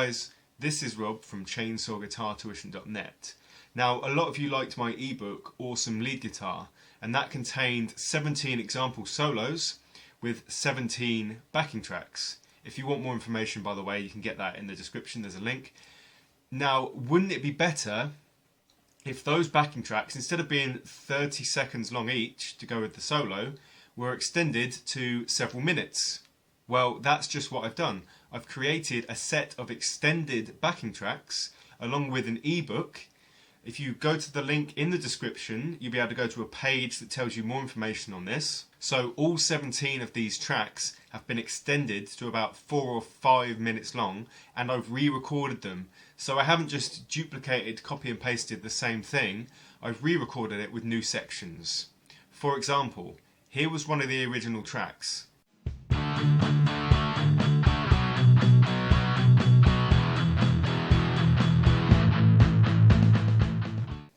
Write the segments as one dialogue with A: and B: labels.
A: guys, this is Rob from ChainsawGuitarTuition.net. Now, a lot of you liked my ebook, Awesome Lead Guitar, and that contained 17 example solos with 17 backing tracks. If you want more information, by the way, you can get that in the description, there's a link. Now, wouldn't it be better if those backing tracks, instead of being 30 seconds long each to go with the solo, were extended to several minutes? Well, that's just what I've done. I've created a set of extended backing tracks along with an ebook. If you go to the link in the description, you'll be able to go to a page that tells you more information on this. So all 17 of these tracks have been extended to about 4 or 5 minutes long, and I've re-recorded them. So I haven't just duplicated, copy and pasted the same thing, I've re-recorded it with new sections. For example, here was one of the original tracks.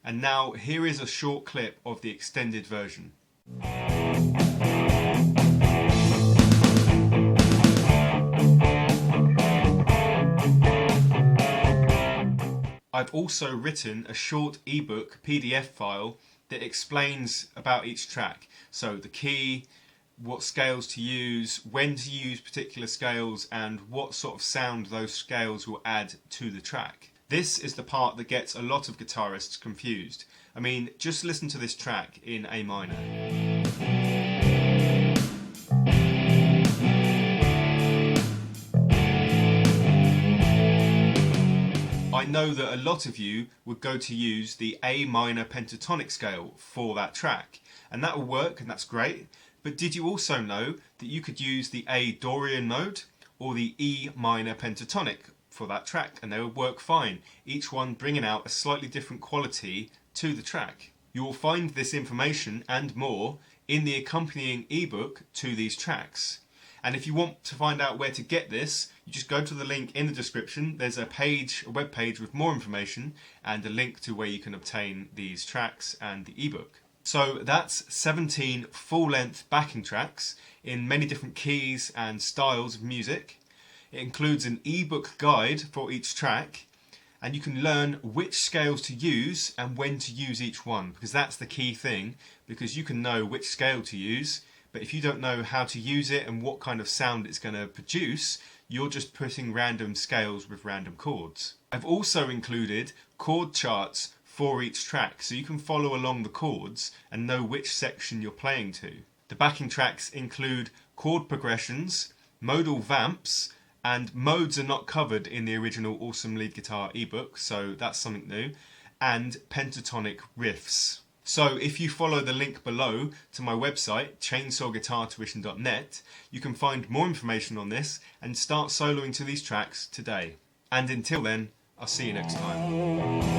A: And now here is a short clip of the extended version. I've also written a short ebook PDF file that explains about each track. So the key, what scales to use, when to use particular scales, and what sort of sound those scales will add to the track. This is the part that gets a lot of guitarists confused. I mean, just listen to this track in A minor. I know that a lot of you would go to use the A minor pentatonic scale for that track, and that will work and that's great, but did you also know that you could use the A Dorian mode or the E minor pentatonic for that track, and they would work fine, each one bringing out a slightly different quality to the track. You will find this information and more in the accompanying ebook to these tracks. And if you want to find out where to get this, you just go to the link in the description. There's a page, a web page with more information and a link to where you can obtain these tracks and the ebook. So that's 17 full-length backing tracks in many different keys and styles of music. It includes an ebook guide for each track, and you can learn which scales to use and when to use each one, because that's the key thing, because you can know which scale to use, but if you don't know how to use it and what kind of sound it's going to produce, you're just putting random scales with random chords. I've also included chord charts for each track, so you can follow along the chords and know which section you're playing to. The backing tracks include chord progressions, modal vamps, and modes are not covered in the original Awesome Lead Guitar ebook, so that's something new, and pentatonic riffs. So if you follow the link below to my website, ChainsawGuitarTuition.net, you can find more information on this and start soloing to these tracks today. And until then, I'll see you next time.